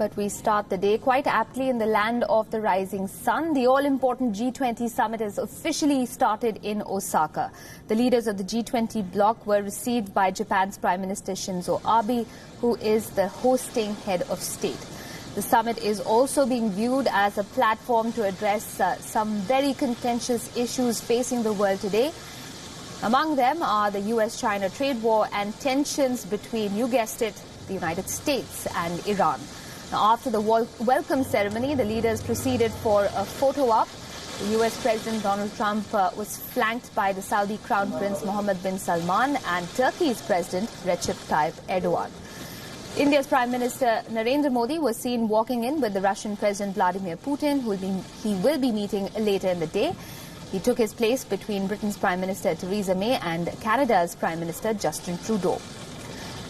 But we start the day quite aptly in the land of the rising sun. The all-important G20 summit has officially started in Osaka. The leaders of the G20 bloc were received by Japan's Prime Minister Shinzo Abe, who is the hosting head of state. The summit is also being viewed as a platform to address some very contentious issues facing the world today. Among them are the US-China trade war and tensions between, you guessed it, the United States and Iran. Now, after the welcome ceremony, the leaders proceeded for a photo op. The US President Donald Trump was flanked by the Saudi Crown Prince Mohammed bin Salman and Turkey's President Recep Tayyip Erdogan. India's Prime Minister Narendra Modi was seen walking in with the Russian President Vladimir Putin, who he will be meeting later in the day. He took his place between Britain's Prime Minister Theresa May and Canada's Prime Minister Justin Trudeau.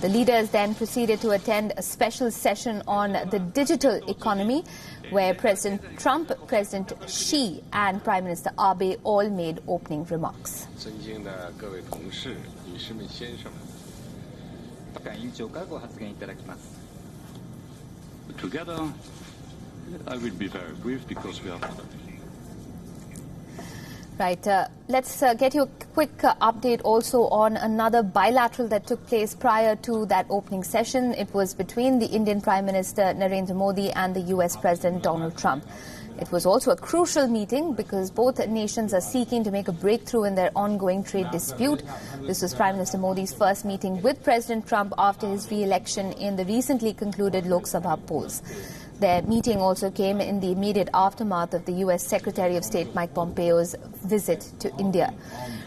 The leaders then proceeded to attend a special session on the digital economy, where President Trump, President Xi and Prime Minister Abe all made opening remarks. Together, I will be very brief because we are not. Right. Let's get you a quick update also on another bilateral that took place prior to that opening session. It was between the Indian Prime Minister Narendra Modi and the US President Donald Trump. It was also a crucial meeting because both nations are seeking to make a breakthrough in their ongoing trade dispute. This was Prime Minister Modi's first meeting with President Trump after his re-election in the recently concluded Lok Sabha polls. Their meeting also came in the immediate aftermath of the U.S. Secretary of State Mike Pompeo's visit to India.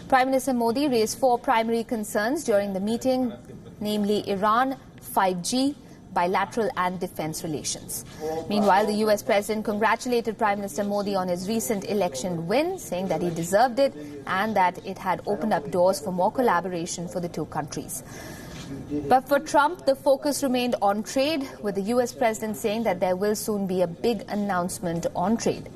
Prime Minister Modi raised four primary concerns during the meeting, namely Iran, 5G, bilateral and defense relations. Meanwhile, the U.S. President congratulated Prime Minister Modi on his recent election win, saying that he deserved it and that it had opened up doors for more collaboration for the two countries. But for Trump, the focus remained on trade, with the U.S. President saying that there will soon be a big announcement on trade.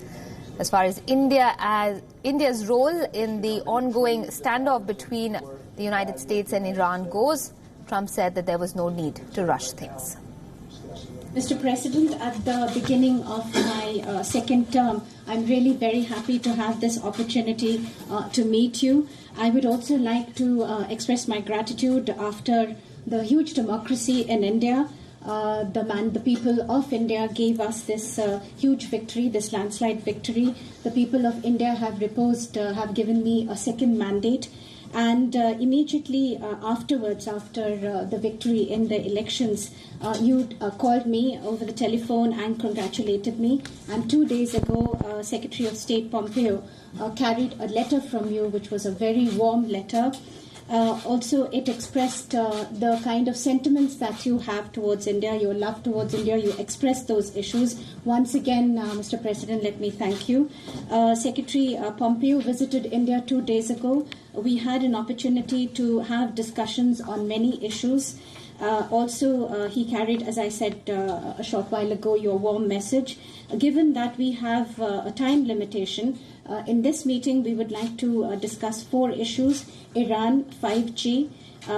As far as India's role in the ongoing standoff between the United States and Iran goes, Trump said that there was no need to rush things. Mr. President, at the beginning of my second term, I'm really very happy to have this opportunity to meet you. I would also like to express my gratitude after the huge democracy in India. The people of India gave us this huge victory, this landslide victory. The people of India have given me a second mandate. And immediately afterwards, after the victory in the elections, you called me over the telephone and congratulated me. And 2 days ago, Secretary of State Pompeo carried a letter from you, which was a very warm letter. Also, it expressed the kind of sentiments that you have towards India, your love towards India. You expressed those issues. Once again, Mr. President, let me thank you. Secretary Pompeo visited India 2 days ago. We had an opportunity to have discussions on many issues. Also, he carried, as I said a short while ago, your warm message. Given that we have a time limitation, in this meeting we would like to discuss four issues: Iran, 5G,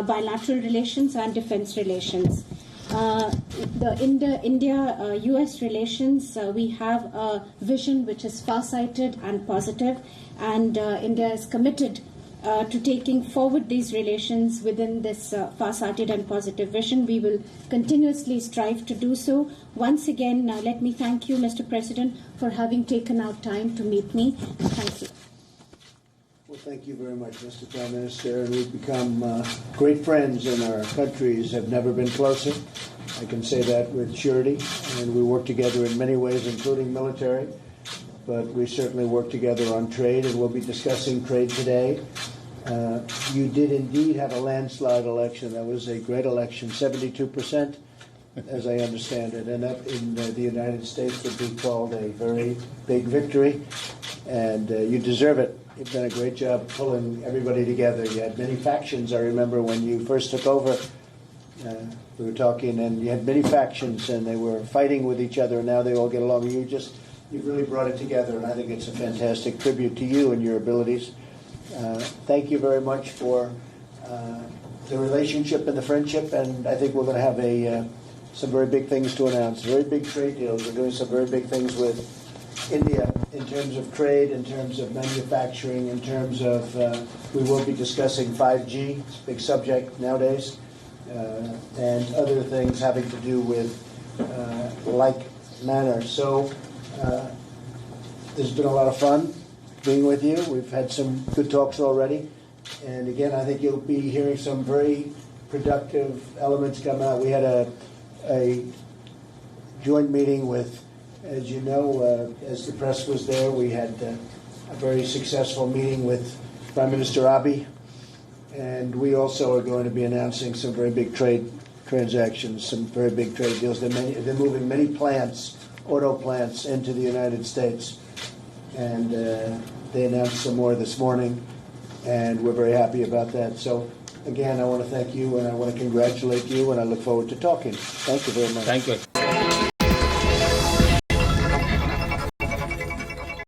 bilateral relations and defense relations. The India-US relations, we have a vision which is far-sighted and positive, and India is committed to taking forward these relations within this far-sighted and positive vision. We will continuously strive to do so. Once again, let me thank you, Mr. President, for having taken out time to meet me. Thank you. Well, thank you very much, Mr. Prime Minister. And we've become great friends, and our countries have never been closer. I can say that with surety. And we work together in many ways, including military. But we certainly work together on trade, and we'll be discussing trade today. You did indeed have a landslide election. That was a great election, 72%, as I understand it. And that in the United States would be called a very big victory. And you deserve it. You've done a great job pulling everybody together. You had many factions. I remember when you first took over, we were talking, and you had many factions, and they were fighting with each other, and now they all get along. You've really brought it together, and I think it's a fantastic tribute to you and your abilities. Thank you very much for the relationship and the friendship, and I think we're going to have some very big things to announce, very big trade deals. We're doing some very big things with India in terms of trade, in terms of manufacturing, in terms of, we will be discussing 5G, it's a big subject nowadays, and other things having to do with like manner. So there's been a lot of fun being with you. We've had some good talks already. And again, I think you'll be hearing some very productive elements come out. We had a joint meeting with, as you know, as the press was there, we had a very successful meeting with Prime Minister Abe. And we also are going to be announcing some very big trade transactions, some very big trade deals. They're moving many plants, auto plants, into the United States. And they announced some more this morning, and we're very happy about that. So, again, I want to thank you, and I want to congratulate you, and I look forward to talking. Thank you very much. Thank you.